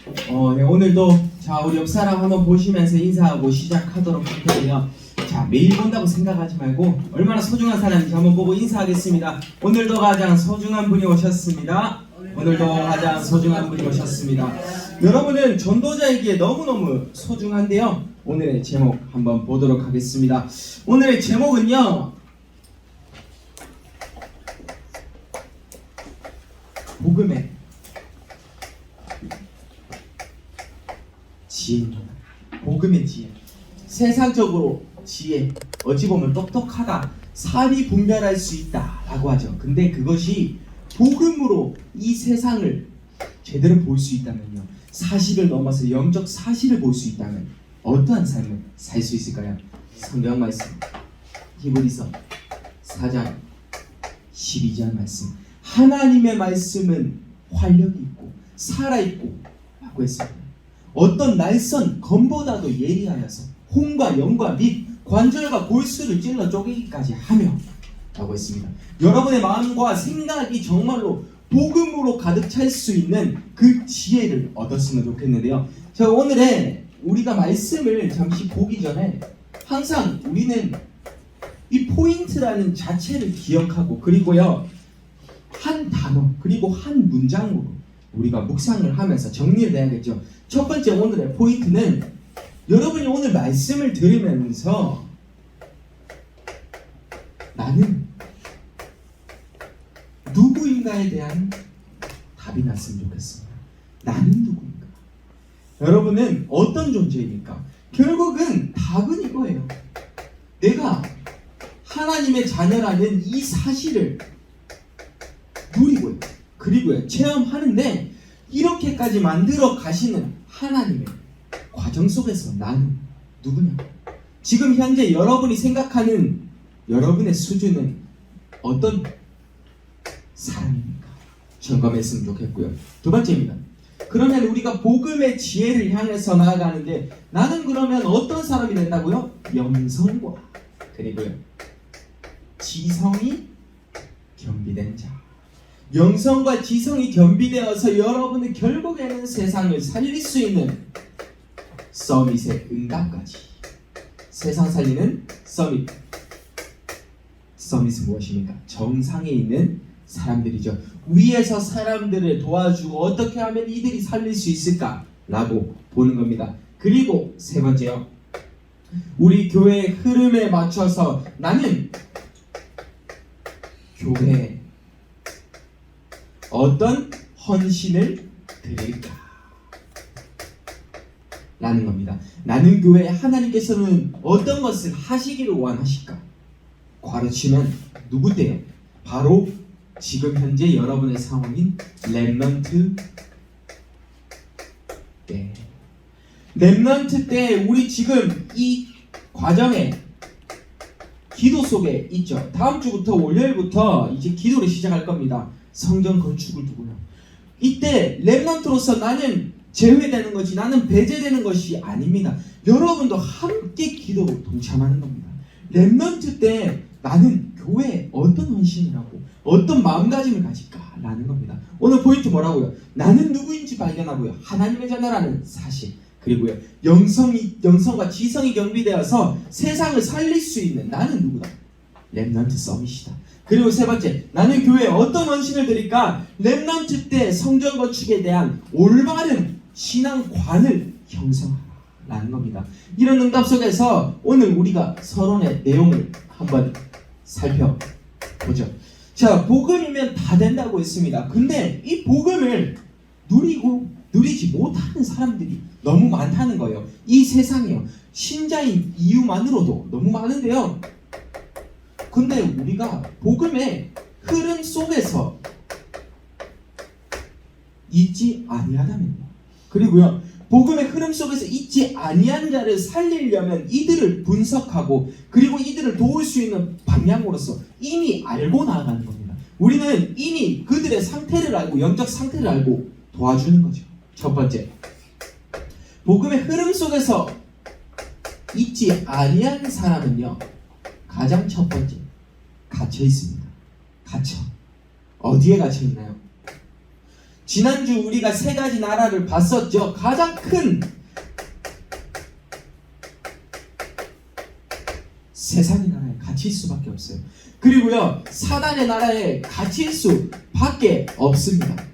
네, 오늘도 자 우리 옆 사람 한번 보시면서 인사하고 시작하도록 할 텐데요. 자 매일 본다고 생각하지 말고 얼마나 소중한 사람인지 한번 보고 인사하겠습니다. 오늘도 가장 소중한 분이 오셨습니다. 여러분은 전도자에게 너무너무 소중한데요. 오늘의 제목 한번 보도록 하겠습니다. 오늘의 제목은요, 복음의 지혜입니다. 복음의 지혜. 세상적으로 지혜, 어찌 보면 똑똑하다, 사리 분별할 수 있다 라고 하죠. 근데 그것이 복음으로 이 세상을 제대로 볼 수 있다면요, 사실을 넘어서 영적 사실을 볼 수 있다면 어떠한 삶을 살 수 있을까요? 성경 말씀 히브리서 4장 12절 말씀, 하나님의 말씀은 활력이 있고 살아있고 라고 했습니다. 어떤 날선 검보다도 예리하여서 홍과 영과 및 관절과 골수를 찔러 쪼개기까지 하며 라고 했습니다. 여러분의 마음과 생각이 정말로 복음으로 가득 찰 수 있는 그 지혜를 얻었으면 좋겠는데요. 자, 오늘의 우리가 말씀을 잠시 보기 전에 항상 우리는 이 포인트라는 자체를 기억하고, 그리고요 한 단어 그리고 한 문장으로 우리가 묵상을 하면서 정리를 해야겠죠. 첫 번째 오늘의 포인트는, 여러분이 오늘 말씀을 들으면서 나는 누구인가에 대한 답이 났으면 좋겠습니다. 나는 누구인가? 여러분은 어떤 존재입니까? 결국은 답은 이거예요. 내가 하나님의 자녀라는 이 사실을 누리고요, 그리고요 체험하는데, 이렇게까지 만들어 가시는 하나님의 과정 속에서 나는 누구냐? 지금 현재 여러분이 생각하는 여러분의 수준은 어떤 사람입니까? 점검했으면 좋겠고요. 두 번째입니다. 그러면 우리가 복음의 지혜를 향해서 나아가는데, 나는 그러면 어떤 사람이 된다고요? 영성과 그리고요 지성이 겸비된 자. 영성과 지성이 겸비되어서 여러분은 결국에는 세상을 살릴 수 있는 서밋의 응답까지. 세상 살리는 서밋. 서밋은 무엇입니까? 정상에 있는 사람들이죠. 위에서 사람들을 도와주고 어떻게 하면 이들이 살릴 수 있을까? 라고 보는 겁니다. 그리고 세 번째요, 우리 교회의 흐름에 맞춰서 나는 교회에 어떤 헌신을 드릴까? 라는 겁니다. 나는 교회에 하나님께서는 어떤 것을 하시기를 원하실까? 괄호치면 누구대요? 바로 지금 현재 여러분의 상황인 렘넌트 때. 렘넌트 때 우리 지금 이 과정에 기도 속에 있죠. 다음 주부터 월요일부터 이제 기도를 시작할 겁니다. 성전 건축을 두고요. 이때 렘넌트로서 나는 제외되는 것이, 나는 배제되는 것이 아닙니다. 여러분도 함께 기도로 동참하는 겁니다. 렘넌트 때 나는 교회에 어떤 헌신을 하고 어떤 마음가짐을 가질까라는 겁니다. 오늘 포인트 뭐라고요? 나는 누구인지 발견하고요, 하나님의 자녀라는 사실, 그리고요 영성과 지성이 겸비되어서 세상을 살릴 수 있는 나는 누구다? 렘넌트 서밋이다. 그리고 세 번째, 나는 교회에 어떤 헌신을 드릴까? 렘넌트 때 성전 건축에 대한 올바른 신앙관을 형성하라는 겁니다. 이런 응답 속에서 오늘 우리가 서론의 내용을 한번 살펴보죠. 자, 복음이면 다 된다고 했습니다. 근데 이 복음을 누리지 못하는 사람들이 너무 많다는 거예요. 이 세상이요, 신자인 이유만으로도 너무 많은데요. 근데 우리가 복음의 흐름 속에서 있지 아니하다면요, 그리고요 복음의 흐름 속에서 있지 아니한 자를 살리려면 이들을 분석하고 그리고 이들을 도울 수 있는 방향으로서 이미 알고 나아가는 겁니다. 우리는 이미 그들의 상태를 알고 영적 상태를 알고 도와주는 거죠. 첫 번째, 복음의 흐름 속에서 있지 아니한 사람은요, 가장 첫 번째, 갇혀 있습니다. 갇혀. 어디에 갇혀 있나요? 지난주 우리가 세 가지 나라를 봤었죠. 가장 큰 세상의 나라에 갇힐 수밖에 없어요. 그리고요, 사단의 나라에 갇힐 수밖에 없습니다.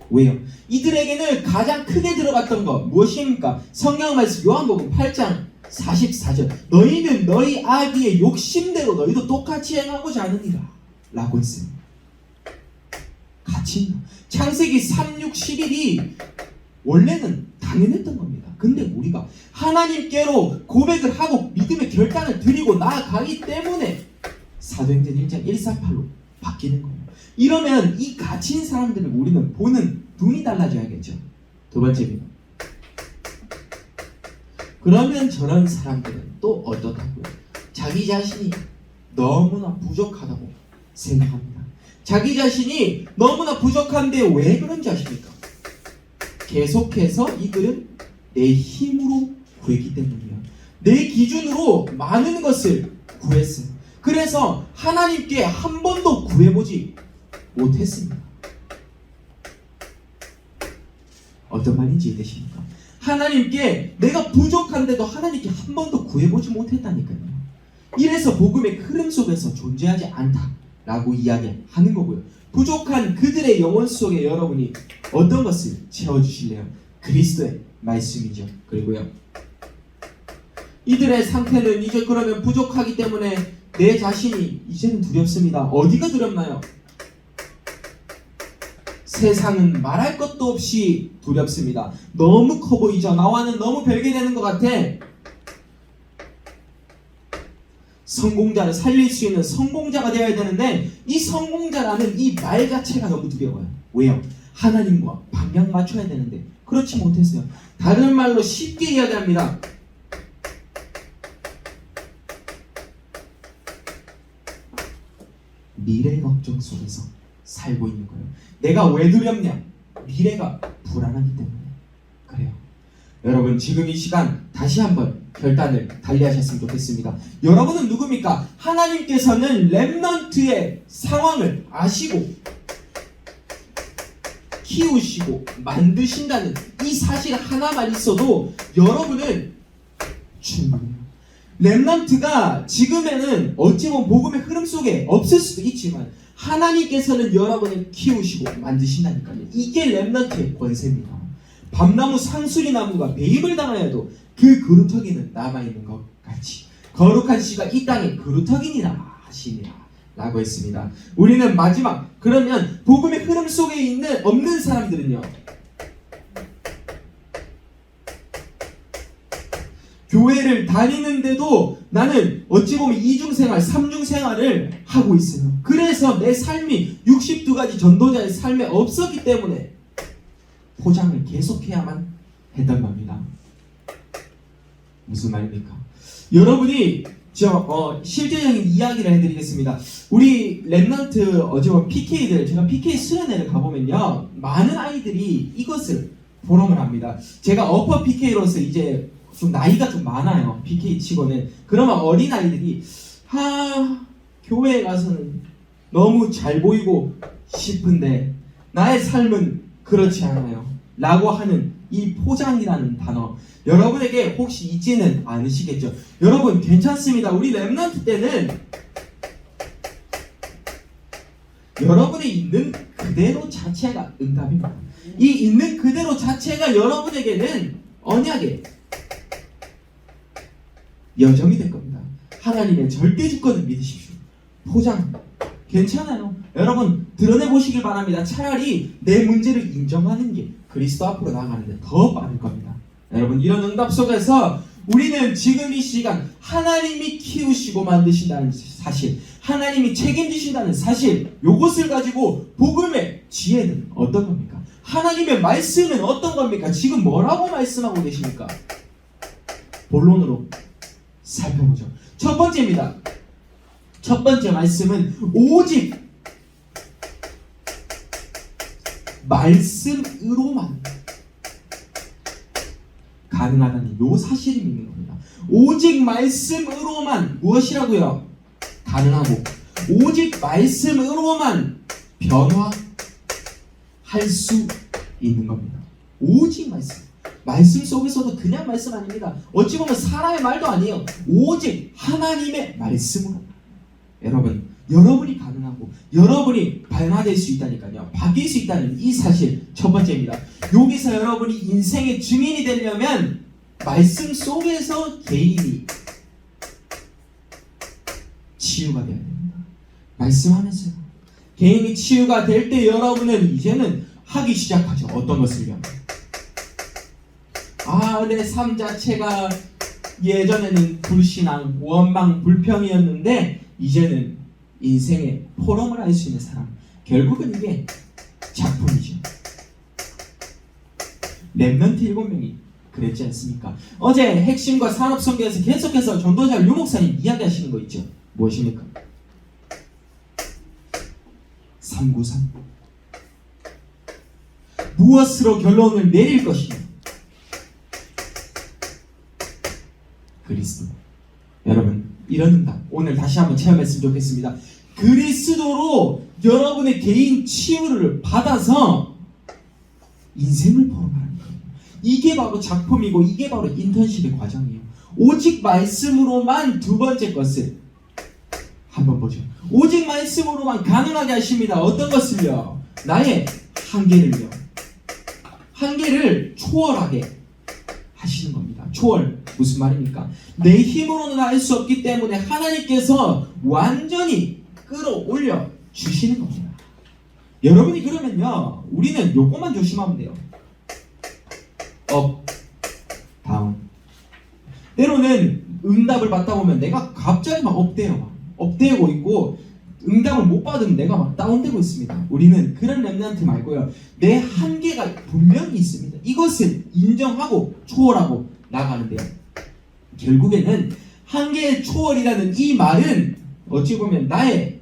왜요? 이들에게는 가장 크게 들어갔던 것 무엇입니까? 성경 말씀 요한복음 8장 44절, 너희는 너희 아비의 욕심대로 너희도 똑같이 행하고자 하느니라 라고 했어요. 갇힌다. 창세기 3, 6, 11이 원래는 당연했던 겁니다. 근데 우리가 하나님께로 고백을 하고 믿음의 결단을 드리고 나아가기 때문에 사도행전 1장 148로 바뀌는 거예요. 이러면 이 갇힌 사람들을 우리는 보는 눈이 달라져야겠죠. 두 번째입니다. 그러면 저런 사람들은 또 어떻다고요? 자기 자신이 너무나 부족하다고 생각합니다. 자기 자신이 너무나 부족한데 왜 그런지 아십니까? 계속해서 이들은 내 힘으로 구했기 때문이에요. 내 기준으로 많은 것을 구했어요. 그래서 하나님께 한 번도 구해보지 못했습니다. 어떤 말인지 이해되십니까? 하나님께 내가 부족한데도 하나님께 한 번도 구해보지 못했다니까요. 이래서 복음의 흐름 속에서 존재하지 않다라고 이야기하는 거고요. 부족한 그들의 영혼 속에 여러분이 어떤 것을 채워주실래요? 그리스도의 말씀이죠. 그리고요, 이들의 상태는 이제 그러면 부족하기 때문에 내 자신이 이제는 두렵습니다. 어디가 두렵나요? 세상은 말할 것도 없이 두렵습니다. 너무 커 보이죠? 나와는 너무 별개되는 것 같아. 성공자를 살릴 수 있는 성공자가 되어야 되는데 이 성공자라는 이 말 자체가 너무 두려워요. 왜요? 하나님과 방향 맞춰야 되는데 그렇지 못했어요. 다른 말로 쉽게 이야기합니다. 미래 걱정 속에서 살고 있는 거예요. 내가 왜 두렵냐? 미래가 불안하기 때문에 그래요. 여러분, 지금 이 시간 다시 한번 결단을 달리하셨으면 좋겠습니다. 여러분은 누굽니까? 하나님께서는 렘넌트의 상황을 아시고 키우시고 만드신다는 이 사실 하나만 있어도 여러분은 충분해요. 렘넌트가 지금에는 어찌 보면 복음의 흐름 속에 없을 수도 있지만 하나님께서는 여러분을 키우시고 만드신다니까요. 이게 렘넌트의 권세입니다. 밤나무 상수리나무가 배임을 당하여도 그 그루터기는 남아있는 것 같이 거룩한 씨가 이 땅에 그루터기니라 하시니라 라고 했습니다. 우리는 마지막, 그러면 복음의 흐름 속에 없는 사람들은요, 교회를 다니는데도 나는 어찌 보면 이중생활, 삼중생활을 하고 있어요. 그래서 내 삶이 62가지 전도자의 삶에 없었기 때문에 포장을 계속해야만 했던 겁니다. 무슨 말입니까? 여러분이 실제적인 이야기를 해드리겠습니다. 우리 렘넌트 어제 PK들, 제가 PK 수련회를 가보면요, 많은 아이들이 이것을 보람을 합니다. 제가 어퍼 PK로서 이제 좀 나이가 좀 많아요. PK 치고는. 그러면 어린 아이들이 교회에 가서는 너무 잘 보이고 싶은데 나의 삶은 그렇지 않아요 라고 하는 이 포장이라는 단어, 여러분에게 혹시 있지는 않으시겠죠? 여러분, 괜찮습니다. 우리 렘넌트 때는 여러분이 있는 그대로 자체가 응답입니다. 이 있는 그대로 자체가 여러분에게는 언약의 여정이 될 겁니다. 하나님의 절대 주권을 믿으십시오. 포장 괜찮아요. 여러분, 드러내보시길 바랍니다. 차라리 내 문제를 인정하는 게 그리스도 앞으로 나아가는데 더 빠를 겁니다. 여러분, 이런 응답 속에서 우리는 지금 이 시간 하나님이 키우시고 만드신다는 사실, 하나님이 책임지신다는 사실, 요것을 가지고 복음의 지혜는 어떤 겁니까? 하나님의 말씀은 어떤 겁니까? 지금 뭐라고 말씀하고 계십니까? 본론으로 살펴보죠. 첫 번째입니다. 첫 번째 말씀은 오직 말씀으로만 가능하다는 요 사실이 있는 겁니다. 오직 말씀으로만 무엇이라고요? 가능하고 오직 말씀으로만 변화할 할 수 있는 겁니다. 오직 말씀 속에서도 그냥 말씀 아닙니다. 어찌 보면 사람의 말도 아니에요. 오직 하나님의 말씀으로 여러분이 가능하고 여러분이 변화될 수 있다니까요. 바뀔 수 있다는 이 사실 첫 번째입니다. 여기서 여러분이 인생의 증인이 되려면 말씀 속에서 개인이 치유가 되어야 됩니다. 말씀하면서요. 개인이 치유가 될 때 여러분은 이제는 하기 시작하죠. 어떤 것을요? 내 삶 자체가 예전에는 불신앙, 원망, 불평이었는데 이제는 인생의 포럼을 알 수 있는 사람. 결국은 이게 작품이죠. 렘넌트 7명이 그랬지 않습니까? 어제 핵심과 산업성경에서 계속해서 전도자 류 목사님 이야기하시는 거 있죠. 무엇입니까? 393. 무엇으로 결론을 내릴 것이냐? 그리스도. 여러분, 이런 응답 오늘 다시 한번 체험했으면 좋겠습니다. 그리스도로 여러분의 개인 치유를 받아서 인생을 포럼하는 거예요. 이게 바로 작품이고 이게 바로 인턴십의 과정이에요. 오직 말씀으로만 두 번째 것을 한번 보죠. 오직 말씀으로만 가능하게 하십니다. 어떤 것을요? 나의 한계를요. 한계를 초월하게 하시는 겁니다. 초월 무슨 말입니까? 내 힘으로는 할 수 없기 때문에 하나님께서 완전히 끌어올려 주시는 겁니다. 여러분이 그러면요, 우리는 요것만 조심하면 돼요. 업, 다운. 때로는 응답을 받다 보면 내가 갑자기 막 업되고 있고 응답을 못 받으면 내가 막 다운되고 있습니다. 우리는 그런 렘넌트 말고요, 내 한계가 분명히 있습니다. 이것을 인정하고 초월하고 나가는데요. 결국에는 한계의 초월이라는 이 말은 어찌 보면 나의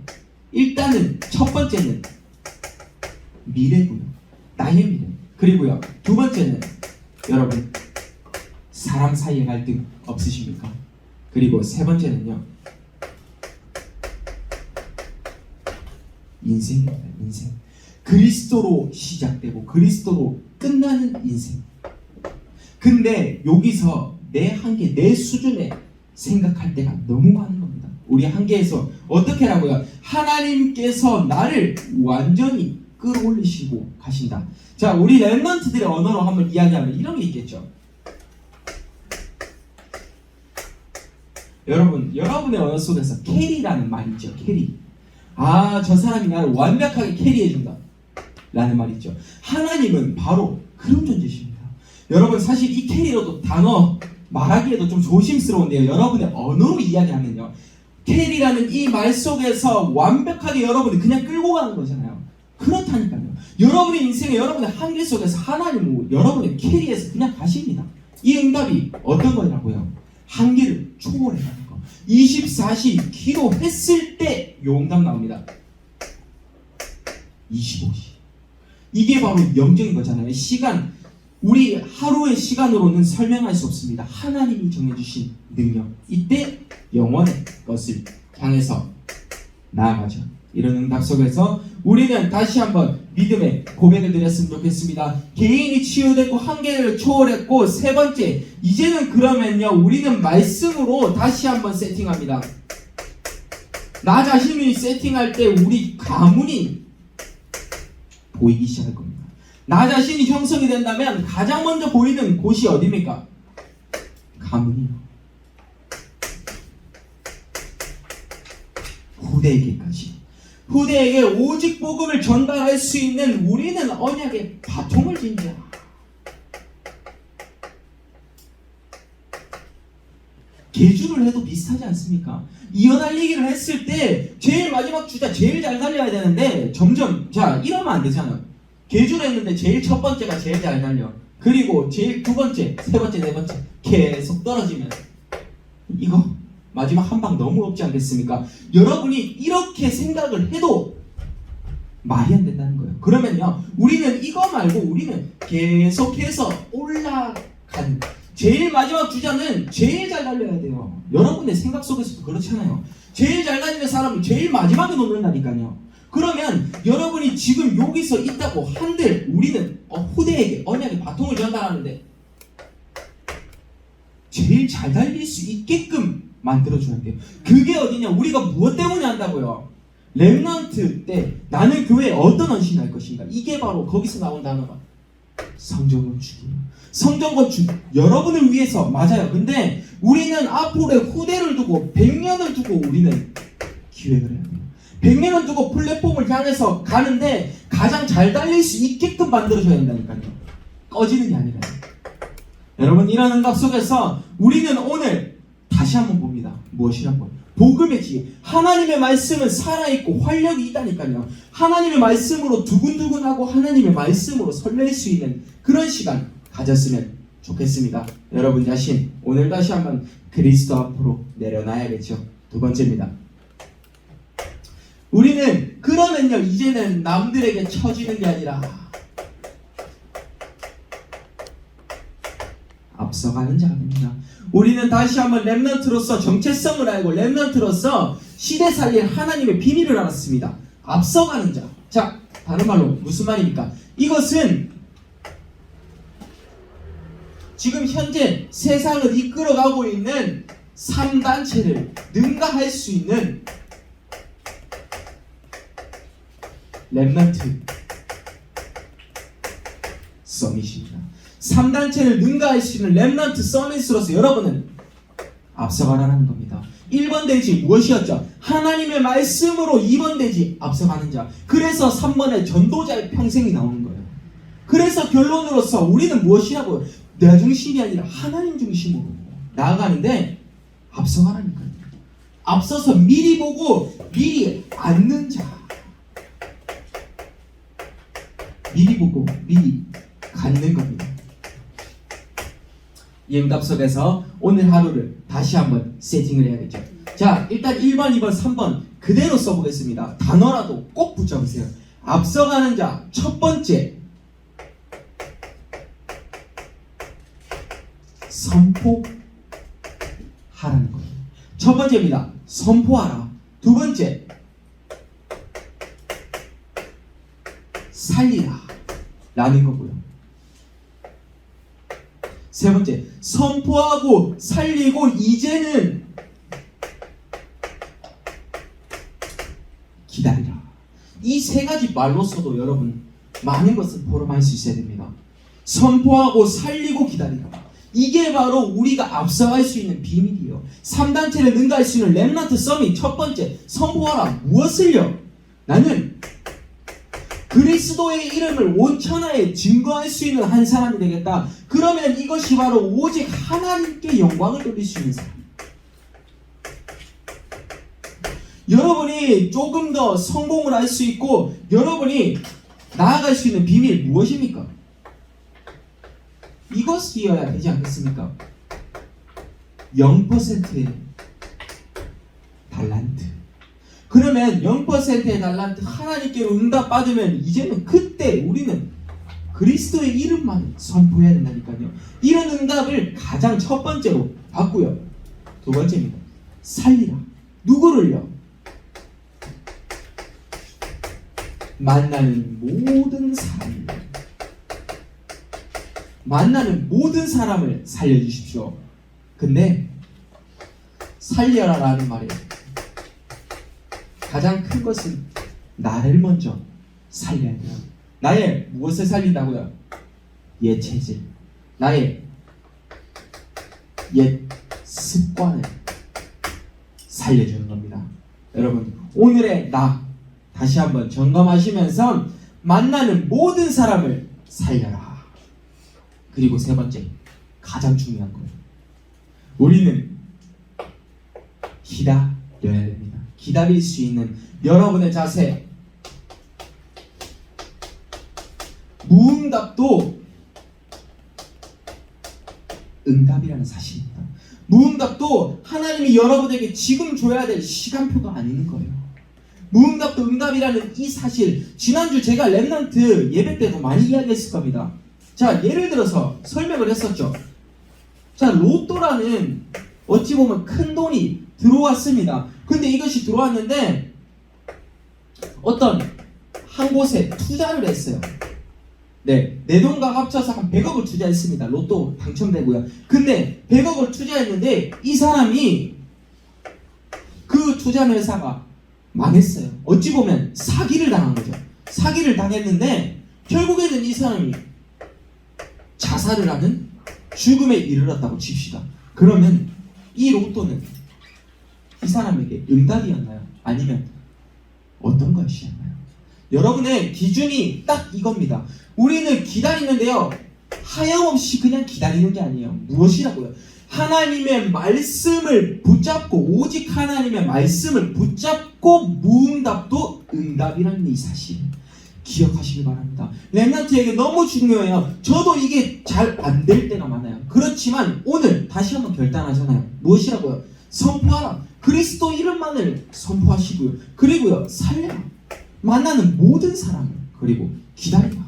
일단은 첫 번째는 미래고요. 나의 미래. 그리고요, 두 번째는 여러분 사람 사이의 갈등 없으십니까? 그리고 세 번째는요, 인생입니다. 인생. 그리스도로 시작되고 그리스도로 끝나는 인생. 근데 여기서 내 한계, 내 수준에 생각할 때가 너무 많은 겁니다. 우리 한계에서 어떻게 하라고요? 하나님께서 나를 완전히 끌어올리시고 가신다. 자, 우리 렘넌트들의 언어로 한번 이야기하면 이런 게 있겠죠. 여러분의 언어 속에서 캐리라는 말이 있죠. 캐리. 저 사람이 나를 완벽하게 캐리해준다 라는 말이 있죠. 하나님은 바로 그런 존재십니다. 여러분, 사실 이 캐리로도 단어 말하기에도 좀 조심스러운데요, 여러분의 언어로 이야기하면요, 캐리라는 이 말 속에서 완벽하게 여러분이 그냥 끌고 가는 거잖아요. 그렇다니까요. 여러분의 인생에 여러분의 한계 속에서 하나님은 여러분의 캐리에서 그냥 가십니다. 이 응답이 어떤 거냐고요? 한계를 초월해가는 거. 24시 기도했을 때 요 응답 나옵니다. 25시. 이게 바로 영적인 거잖아요. 시간, 우리 하루의 시간으로는 설명할 수 없습니다. 하나님이 정해주신 능력. 이때 영원의 것을 향해서 나아가죠. 이런 응답 속에서 우리는 다시 한번 믿음의 고백을 드렸으면 좋겠습니다. 개인이 치유됐고 한계를 초월했고, 세 번째, 이제는 그러면요, 우리는 말씀으로 다시 한번 세팅합니다. 나 자신이 세팅할 때 우리 가문이 보이기 시작할 겁니다. 나 자신이 형성이 된다면 가장 먼저 보이는 곳이 어디입니까? 가문이요. 후대에게 오직 복음을 전달할 수 있는 우리는 언약의 바통을 진자. 계주를 해도 비슷하지 않습니까? 이어달리기를 했을 때 제일 마지막 주자 제일 잘 달려야 되는데 점점 이러면 안 되잖아요. 계주를 했는데 제일 첫 번째가 제일 잘 달려. 그리고 제일 두 번째, 세 번째, 네 번째 계속 떨어지면 이거 마지막 한 방 너무 없지 않겠습니까? 여러분이 이렇게 생각을 해도 말이 안 된다는 거예요. 그러면요, 우리는 이거 말고 우리는 계속해서 올라가는, 제일 마지막 주자는 제일 잘 달려야 돼요. 여러분의 생각 속에서도 그렇잖아요. 제일 잘 달리는 사람은 제일 마지막에 놓는다니까요. 그러면 여러분이 지금 여기서 있다고 한들 우리는 후대에게 언약의 바통을 전달하는데 제일 잘 달릴 수 있게끔 만들어줘야 돼요. 그게 어디냐? 우리가 무엇 때문에 한다고요? 렘넌트 때 나는 교회에 어떤 헌신을 할 것인가? 이게 바로 거기서 나온 단어가 성전 건축이에요. 성전 건축 여러분을 위해서 맞아요. 근데 우리는 앞으로의 후대를 두고 100년을 두고 우리는 기획을 해야 돼요. 100년을 두고 플랫폼을 향해서 가는데 가장 잘 달릴 수 있게끔 만들어줘야 된다니까요. 꺼지는 게 아니라요. 여러분, 이런 응답 속에서 우리는 오늘 다시 한번 봅니다. 무엇이라고요? 복음의 지혜. 하나님의 말씀은 살아있고 활력이 있다니까요. 하나님의 말씀으로 두근두근하고 하나님의 말씀으로 설렐 수 있는 그런 시간 가졌으면 좋겠습니다. 여러분 자신 오늘 다시 한번 그리스도 앞으로 내려놔야겠죠. 두 번째입니다. 우리는 그러면요 이제는 남들에게 처지는 게 아니라 앞서가는 자가 됩니다. 우리는 다시 한번 렘넌트로서 정체성을 알고 렘넌트로서 시대 살릴 하나님의 비밀을 알았습니다. 앞서가는 자. 자, 다른 말로 무슨 말입니까? 이것은 지금 현재 세상을 이끌어가고 있는 3단체를 능가할 수 있는 렘넌트 서밋입니다. 3단체를 능가할 수 있는 렘넌트 서밋으로서 여러분은 앞서가라는 겁니다. 1번 대지 무엇이었죠? 하나님의 말씀으로 2번 대지 앞서가는 자. 그래서 3번에 전도자의 평생이 나오는 거예요. 그래서 결론으로서 우리는 무엇이라고요? 내 중심이 아니라 하나님 중심으로 나아가는데 앞서가라니까요. 앞서서 미리 보고 미리 앉는 자. 미리 보고 미리 갖는 겁니다. 이 응답 속에서 오늘 하루를 다시 한번 세팅을 해야겠죠. 자, 일단 1번, 2번, 3번 그대로 써보겠습니다. 단어라도 꼭 붙여보세요. 앞서가는 자, 첫 번째 선포하라는 거예요. 첫 번째입니다. 선포하라. 두 번째 살리라 라는 거고요. 세 번째, 선포하고 살리고 이제는 기다리라. 이 세 가지 말로서도 여러분 많은 것을 포럼할 수 있어야 됩니다. 선포하고 살리고 기다리라. 이게 바로 우리가 앞서갈 수 있는 비밀이에요. 3단체를 능가할 수 있는 렘넌트 서밋 첫 번째, 선포하라. 무엇을요? 나는 그리스도의 이름을 온 천하에 증거할 수 있는 한 사람이 되겠다. 그러면 이것이 바로 오직 하나님께 영광을 돌릴 수 있는 사람. 여러분이 조금 더 성공을 할 수 있고 여러분이 나아갈 수 있는 비밀 무엇입니까? 이것이어야 되지 않겠습니까? 0%의 달란트. 그러면 0%의 달란트 하나님께로 응답받으면 이제는 그때 우리는 그리스도의 이름만 선포해야 된다니까요. 이런 응답을 가장 첫 번째로 받고요. 두 번째입니다. 살리라. 누구를요? 만나는 모든 사람을. 만나는 모든 사람을 살려주십시오. 근데 살려라라는 말에 가장 큰 것은 나를 먼저 살려야 돼요. 나의 무엇을 살린다고요? 옛 체질, 나의 옛 습관을 살려주는 겁니다. 여러분, 오늘의 나 다시 한번 점검하시면서 만나는 모든 사람을 살려라. 그리고 세 번째, 가장 중요한 거예요. 우리는 기다려야 됩니다. 기다릴 수 있는 여러분의 자세. 무응답도 응답이라는 사실입니다. 무응답도 하나님이 여러분에게 지금 줘야 될 시간표가 아닌 거예요. 무응답도 응답이라는 이 사실, 지난주 제가 렘넌트 예배 때도 많이 이야기했을 겁니다. 자, 예를 들어서 설명을 했었죠. 자, 로또라는 어찌 보면 큰 돈이 들어왔습니다. 근데 이것이 들어왔는데 어떤 한 곳에 투자를 했어요. 네, 내 돈과 합쳐서 한 100억을 투자했습니다. 로또 당첨되고요. 근데 100억을 투자했는데 이 사람이 그 투자한 회사가 망했어요. 어찌 보면 사기를 당한 거죠. 사기를 당했는데 결국에는 이 사람이 자살을 하는 죽음에 이르렀다고 칩시다. 그러면 이 로또는 이 사람에게 응답이었나요? 아니면 어떤 것이었나요? 여러분의 기준이 딱 이겁니다. 우리는 기다리는데요, 하염없이 그냥 기다리는 게 아니에요. 무엇이라고요? 하나님의 말씀을 붙잡고, 오직 하나님의 말씀을 붙잡고 무응답도 응답이라는 이 사실 기억하시기 바랍니다. 렘넌트에게 너무 중요해요. 저도 이게 잘 안 될 때가 많아요. 그렇지만 오늘 다시 한번 결단하잖아요. 무엇이라고요? 선포하라. 그리스도 이름만을 선포하시고요. 그리고요, 살려라. 만나는 모든 사람을, 그리고 기다리라.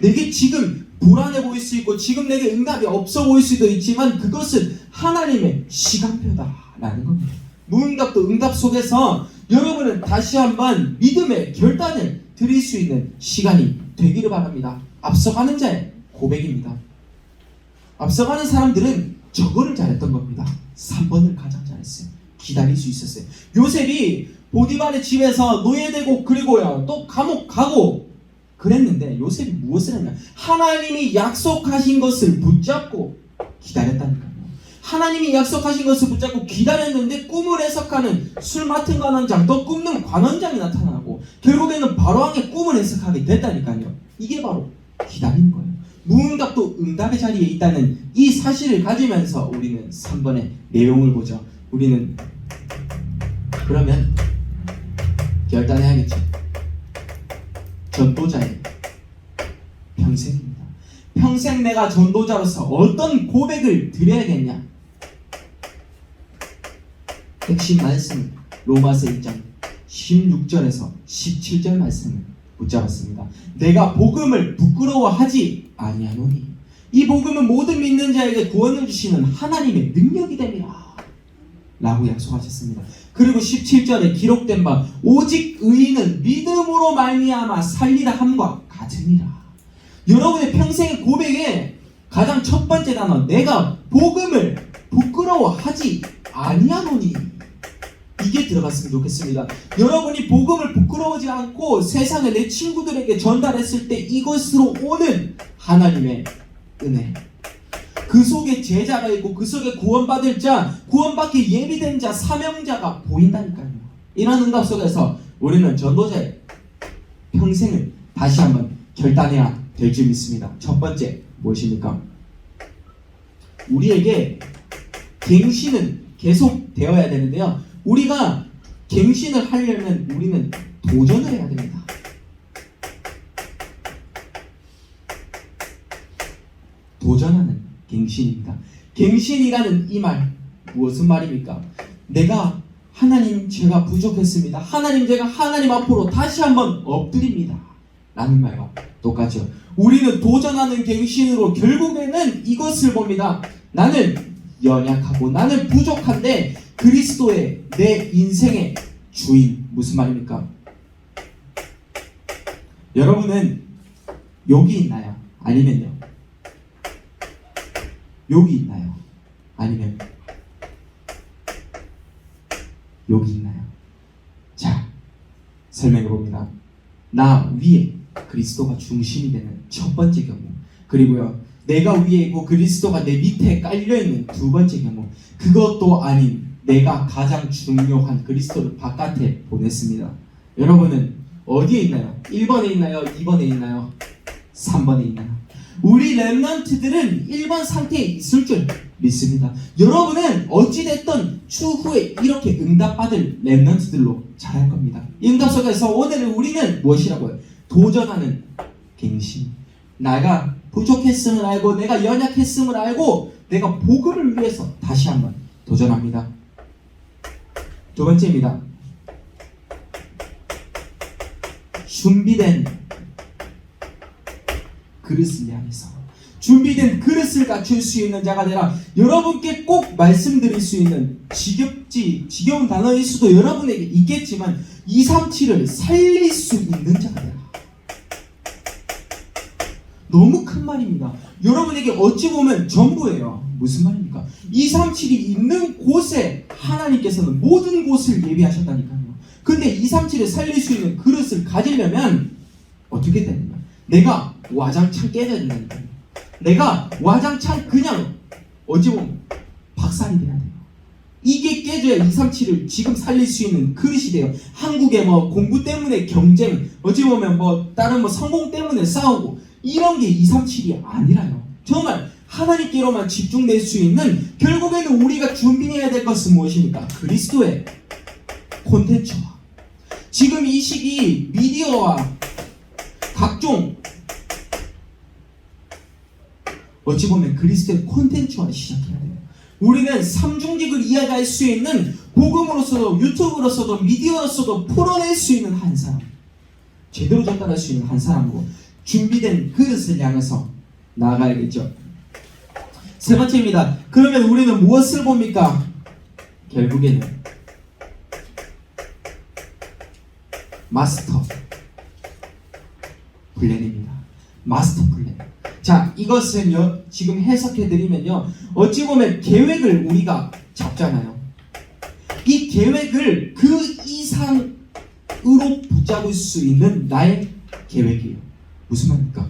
내게 지금 불안해 보일 수 있고 지금 내게 응답이 없어 보일 수도 있지만 그것은 하나님의 시간표다라는 겁니다. 무응답도 응답 속에서 여러분은 다시 한번 믿음의 결단을 드릴 수 있는 시간이 되기를 바랍니다. 앞서가는 자의 고백입니다. 앞서가는 사람들은 저거를 잘했던 겁니다. 3번을 가장 잘했어요. 기다릴 수 있었어요. 요셉이 보디발의 집에서 노예되고 그리고요 또 감옥 가고 그랬는데 요셉이 무엇을 했냐? 하나님이 약속하신 것을 붙잡고 기다렸다니까요. 하나님이 약속하신 것을 붙잡고 기다렸는데 꿈을 해석하는 술 맡은 관원장, 또 꿈는 관원장이 나타나고 결국에는 바로왕의 꿈을 해석하게 됐다니까요. 이게 바로 기다리는 거예요. 무응답도 응답의 자리에 있다는 이 사실을 가지면서 우리는 3번의 내용을 보죠. 우리는 그러면 결단해야겠죠. 전도자의 평생입니다. 평생 내가 전도자로서 어떤 고백을 드려야겠냐? 핵심 말씀 로마서 1장 16절에서 17절 말씀을 붙잡았습니다. 내가 복음을 부끄러워하지 아니하노니 이 복음은 모든 믿는 자에게 구원을 주시는 하나님의 능력이 됨이라 라고 약속하셨습니다. 그리고 17절에 기록된 바 오직 의인은 믿음으로 말미암아 살리라 함과 같으니라. 여러분의 평생의 고백에 가장 첫 번째 단어, 내가 복음을 부끄러워하지 아니하노니, 이게 들어갔으면 좋겠습니다. 여러분이 복음을 부끄러워하지 않고 세상에 내 친구들에게 전달했을 때 이것으로 오는 하나님의 은혜, 그 속에 제자가 있고 그 속에 구원받을 자, 구원받기 예비된 자, 사명자가 보인다니까요. 이런 응답 속에서 우리는 전도자의 평생을 다시 한번 결단해야 될 줄 믿습니다. 첫 번째 무엇입니까? 우리에게 갱신은 계속 되어야 되는데요, 우리가 갱신을 하려면 우리는 도전을 해야 됩니다. 도전하는 갱신입니다. 갱신이라는 이 말 무엇은 말입니까? 내가 하나님 제가 부족했습니다. 하나님 제가 하나님 앞으로 다시 한번 엎드립니다. 라는 말과 똑같죠. 우리는 도전하는 갱신으로 결국에는 이것을 봅니다. 나는 연약하고 나는 부족한데 그리스도의 내 인생의 주인. 무슨 말입니까? 여러분은 여기 있나요? 아니면요? 여기 있나요? 아니면 여기 있나요? 자, 설명해 봅니다. 나 위에 그리스도가 중심이 되는 첫 번째 경우, 그리고요 내가 위에 있고 그리스도가 내 밑에 깔려있는 두 번째 경우, 그것도 아닌 내가 가장 중요한 그리스도를 바깥에 보냈습니다. 여러분은 어디에 있나요? 1번에 있나요? 2번에 있나요? 3번에 있나요? 우리 렘넌트들은 1번 상태에 있을 줄 믿습니다. 여러분은 어찌됐든 추후에 이렇게 응답받을 렘넌트들로 자랄 겁니다. 이 응답 속에서 오늘 우리는 무엇이라고요? 도전하는 갱신. 내가 부족했음을 알고 내가 연약했음을 알고 내가 복음을 위해서 다시 한번 도전합니다. 두 번째입니다. 준비된 그릇을 향해서, 준비된 그릇을 갖출 수 있는 자가 되라. 여러분께 꼭 말씀드릴 수 있는 지겨운 단어일 수도 여러분에게 있겠지만 237을 살릴 수 있는 자가 되라. 너무 큰 말입니다. 여러분에게 어찌 보면 전부예요. 무슨 말입니까? 237이 있는 곳에 하나님께서는 모든 곳을 예비하셨다니까요. 근데 237을 살릴 수 있는 그릇을 가지려면 어떻게 되느냐? 내가 와장창 깨져야 된다니까요. 내가 와장창 그냥 어찌 보면 박살이 돼야 돼요. 이게 깨져야 237을 지금 살릴 수 있는 그릇이 돼요. 한국의 뭐 공부 때문에 경쟁, 어찌 보면 뭐 다른 뭐 성공 때문에 싸우고 이런 게 237이 아니라요. 정말 하나님께로만 집중될 수 있는, 결국에는 우리가 준비해야 될 것은 무엇입니까? 그리스도의 콘텐츠와, 지금 이 시기 미디어와 각종 어찌 보면 그리스도의 콘텐츠와 시작해야 돼요. 우리는 삼중직을 이야기할 수 있는, 복음으로서도 유튜브로서도 미디어로서도 풀어낼 수 있는 한 사람, 제대로 전달할 수 있는 한 사람으로 준비된 그릇을 향해서 나아가야겠죠. 세 번째입니다. 그러면 우리는 무엇을 봅니까? 결국에는 마스터 플랜입니다. 마스터 플랜. 자, 이것은요, 지금 해석해드리면요, 어찌 보면 계획을 우리가 잡잖아요. 이 계획을 그 이상으로 붙잡을 수 있는 나의 계획이에요. 무슨 말입니까?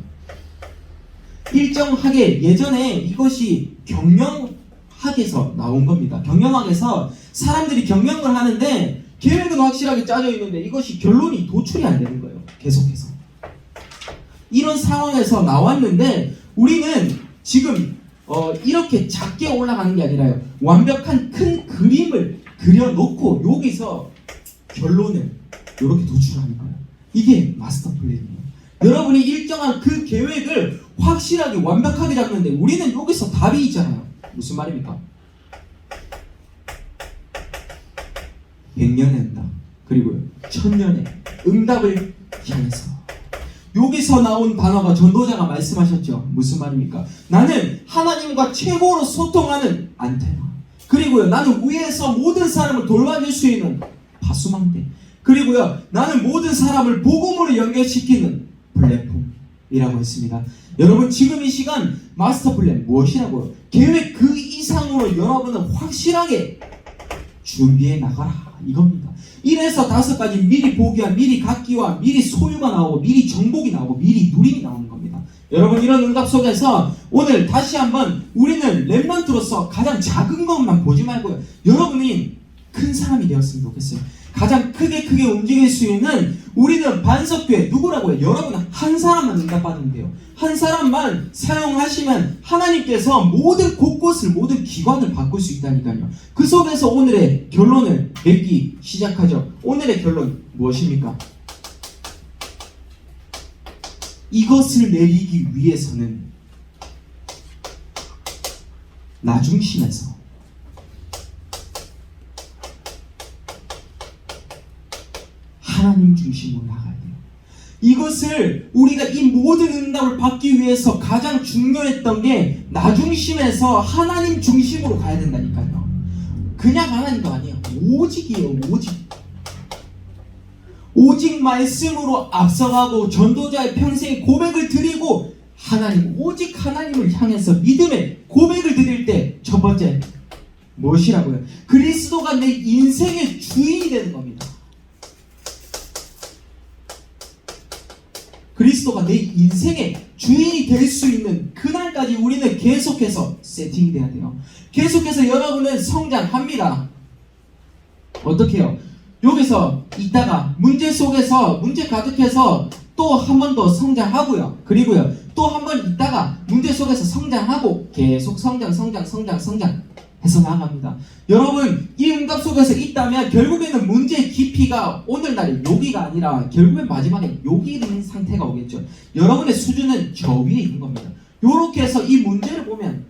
일정하게, 예전에 이것이 경영학에서 나온 겁니다. 경영학에서 사람들이 경영을 하는데 계획은 확실하게 짜져 있는데 이것이 결론이 도출이 안 되는 거예요. 계속해서. 이런 상황에서 나왔는데 우리는 지금 이렇게 작게 올라가는 게 아니라요, 완벽한 큰 그림을 그려놓고 여기서 결론을 이렇게 도출하는 거예요. 이게 마스터 플랜이에요. 여러분이 일정한 그 계획을 확실하게 완벽하게 잡는데 우리는 여기서 답이 있잖아요. 무슨 말입니까? 100년의 응답, 그리고 1000년의 응답을 향해서. 여기서 나온 단어가 전도자가 말씀하셨죠. 무슨 말입니까? 나는 하나님과 최고로 소통하는 안테나, 그리고요, 나는 위에서 모든 사람을 돌봐줄 수 있는 파수망대, 그리고요, 나는 모든 사람을 복음으로 연결시키는 플랫폼이라고 했습니다. 여러분, 지금 이 시간 마스터 플랜 무엇이라고요? 계획 그 이상으로 여러분은 확실하게 준비해 나가라, 이겁니다. 1에서 5가지 미리 보기와 미리 갖기와 미리 소유가 나오고 미리 정복이 나오고 미리 누림이 나오는 겁니다. 여러분, 이런 응답 속에서 오늘 다시 한번 우리는 렘넌트로서 가장 작은 것만 보지 말고요, 여러분이 큰 사람이 되었으면 좋겠어요. 가장 크게 움직일 수 있는, 우리는 반석교회 누구라고 해요? 여러분 한 사람만 응답받으면 돼요. 한 사람만 사용하시면 하나님께서 모든 곳곳을, 모든 기관을 바꿀 수 있다니까요. 그 속에서 오늘의 결론을 맺기 시작하죠. 오늘의 결론 무엇입니까? 이것을 내리기 위해서는 나 중심에서 하나님 중심으로 나가야 돼요. 이것을 우리가 이 모든 응답을 받기 위해서 가장 중요했던 게 나 중심에서 하나님 중심으로 가야 된다니까요. 그냥 하나님도 아니에요. 오직이에요. 오직 말씀으로 앞서가고 전도자의 평생의 고백을 드리고 하나님, 오직 하나님을 향해서 믿음의 고백을 드릴 때 첫 번째 무엇이라고요? 그리스도가 내 인생의 주인이 되는 겁니다. 그리스도가 내 인생의 주인이 될 수 있는 그날까지 우리는 계속해서 세팅이 돼야 돼요. 계속해서 여러분은 성장합니다. 어떻게 해요? 여기서 있다가 문제 속에서 문제 가득해서 또 한 번 더 성장하고요. 그리고요, 또 한 번 있다가 문제 속에서 성장하고 계속 성장 해서 나아갑니다. 여러분, 이 응답 속에서 있다면 결국에는 문제의 깊이가 오늘날의 여기가 아니라 결국엔 마지막에 여기 있는 상태가 오겠죠. 여러분의 수준은 저 위에 있는 겁니다. 이렇게 해서 이 문제를 보면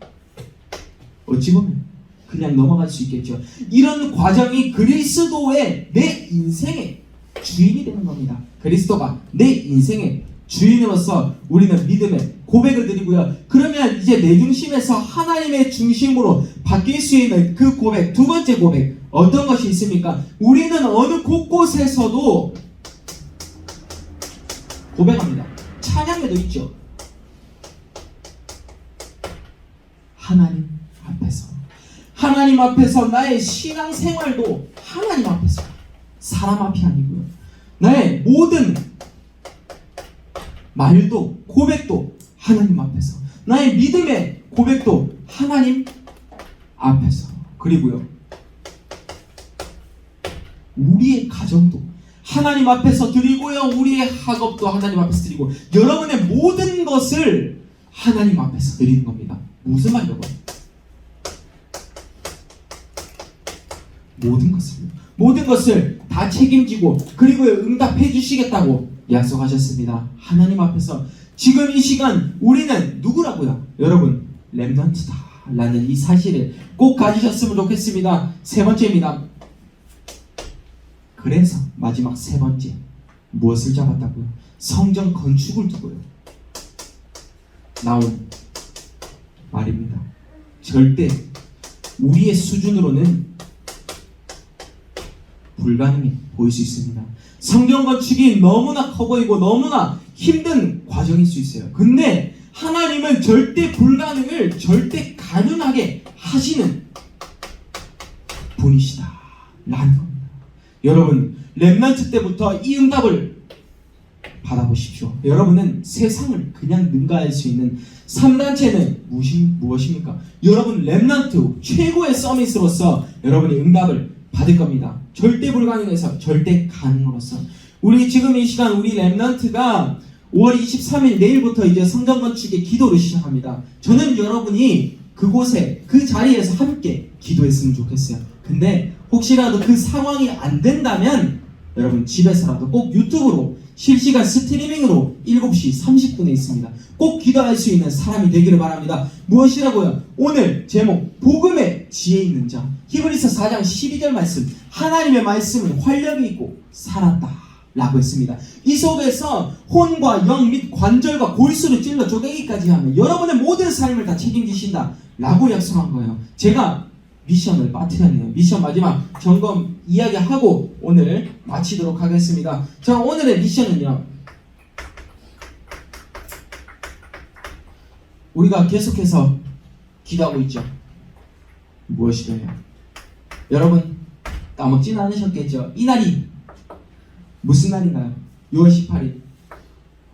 어찌 보면 그냥 넘어갈 수 있겠죠. 이런 과정이 그리스도의 내 인생의 주인이 되는 겁니다. 그리스도가 내 인생의 주인으로서 우리는 믿음의 고백을 드리고요. 그러면 이제 내 중심에서 하나님의 중심으로 바뀔 수 있는 그 고백, 두 번째 고백 어떤 것이 있습니까? 우리는 어느 곳곳에서도 고백합니다. 찬양에도 있죠. 하나님 앞에서 나의 신앙생활도 하나님 앞에서, 사람 앞이 아니고요. 나의 모든 말도 고백도 하나님 앞에서, 나의 믿음의 고백도 하나님 앞에서, 그리고요 우리의 가정도 하나님 앞에서 드리고요, 우리의 학업도 하나님 앞에서 드리고, 여러분의 모든 것을 하나님 앞에서 드리는 겁니다. 무슨 말이라고? 모든 것을 다 책임지고, 그리고 응답해 주시겠다고 약속하셨습니다. 하나님 앞에서 지금 이 시간 우리는 누구라고요? 여러분, 렘넌트다 라는 이 사실을 꼭 가지셨으면 좋겠습니다. 세 번째입니다. 그래서 마지막 세 번째, 무엇을 잡았다고요? 성전 건축을 두고요 나온 말입니다. 절대 우리의 수준으로는 불가능해 보일 수 있습니다. 성경 건축이 너무나 커 보이고 너무나 힘든 과정일 수 있어요. 근데 하나님은 절대 불가능을 절대 가능하게 하시는 분이시다 라는 겁니다. 여러분, 렘넌트 때부터 이 응답을 받아보십시오. 여러분은 세상을 그냥 능가할 수 있는 3단체는 무엇입니까? 여러분, 렘넌트 최고의 서밋으로서 여러분이 응답을 받을 겁니다. 절대 불가능에서 절대 가능으로서. 우리 지금 이 시간 우리 렘넌트가 5월 23일 내일부터 이제 성전 건축의 기도를 시작합니다. 저는 여러분이 그곳에 그 자리에서 함께 기도했으면 좋겠어요. 근데 혹시라도 그 상황이 안 된다면 여러분 집에서라도 꼭 유튜브로 실시간 스트리밍으로 7시 30분에 있습니다. 꼭 기도할 수 있는 사람이 되기를 바랍니다. 무엇이라고요? 오늘 제목, 복음의 지혜 있는 자. 히브리서 4장 12절 말씀, 하나님의 말씀은 활력이 있고 살았다 라고 했습니다. 이 속에서 혼과 영 및 관절과 골수를 찔러 쪼개기까지 하며 여러분의 모든 삶을 다 책임지신다 라고 약속한 거예요. 제가 미션을 빠뜨렸네요. 미션 마지막 점검 이야기하고 오늘 마치도록 하겠습니다. 자, 오늘의 미션은요, 우리가 계속해서 기도하고 있죠. 무엇이래요? 여러분 까먹지는 않으셨겠죠? 이 날이 무슨 날인가요? 6월 18일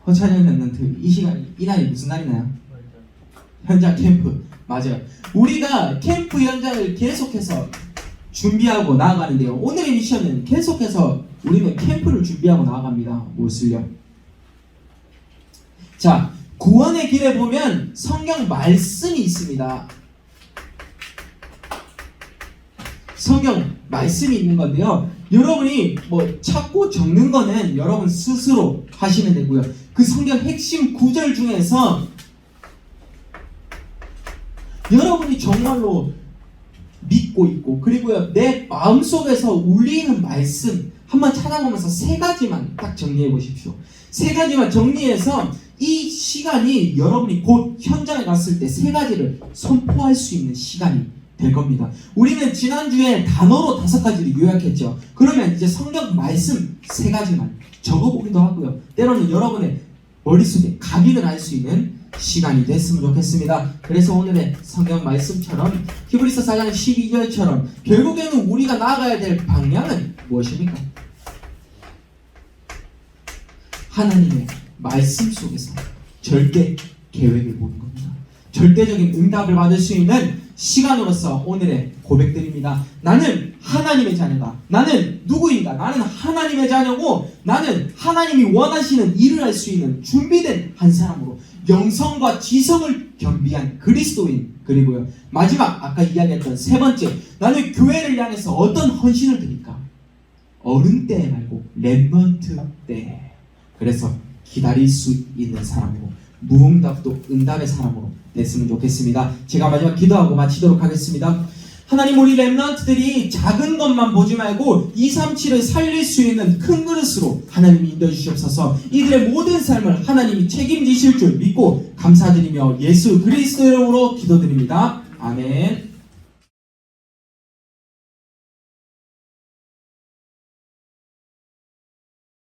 허찬영 렘넌트 이 시간, 이 날이 무슨 날이나요? 현장 캠프. 맞아요. 우리가 캠프 현장을 계속해서 준비하고 나아가는데요. 오늘의 미션은 계속해서 우리는 캠프를 준비하고 나아갑니다. 무엇을요? 자, 구원의 길에 보면 성경 말씀이 있습니다. 성경 말씀이 있는 건데요. 여러분이 뭐 찾고 적는 거는 여러분 스스로 하시면 되고요. 그 성경 핵심 구절 중에서 여러분이 정말로 믿고 있고, 그리고요 내 마음속에서 울리는 말씀 한번 찾아보면서 세 가지만 딱 정리해 보십시오. 세 가지만 정리해서 이 시간이 여러분이 곧 현장에 갔을 때 세 가지를 선포할 수 있는 시간이 될 겁니다. 우리는 지난주에 단어로 5가지를 요약했죠. 그러면 이제 성경 말씀 3가지만 적어보기도 하고요. 때로는 여러분의 머릿속에 각인을 할 수 있는 시간이 됐으면 좋겠습니다. 그래서 오늘의 성경 말씀처럼 히브리서 4장 12절처럼 결국에는 우리가 나아가야 될 방향은 무엇입니까? 하나님의 말씀 속에서 절대 계획을 보는 겁니다. 절대적인 응답을 받을 수 있는 시간으로서 오늘의 고백드립니다. 나는 하나님의 자녀다. 나는 누구인가? 나는 하나님의 자녀고, 나는 하나님이 원하시는 일을 할 수 있는 준비된 한 사람으로 영성과 지성을 겸비한 그리스도인. 그리고요 마지막 아까 이야기했던 세 번째, 나는 교회를 향해서 어떤 헌신을 드릴까? 어른 때 말고 렘넌트 때. 그래서 기다릴 수 있는 사람으로, 무응답도 응답의 사람으로 됐으면 좋겠습니다. 제가 마지막 기도하고 마치도록 하겠습니다. 하나님, 우리 렘넌트들이 작은 것만 보지 말고 237을 살릴 수 있는 큰 그릇으로 하나님이 인도해 주시옵소서. 이들의 모든 삶을 하나님이 책임지실 줄 믿고 감사드리며 예수 그리스도 이름으로 기도드립니다. 아멘.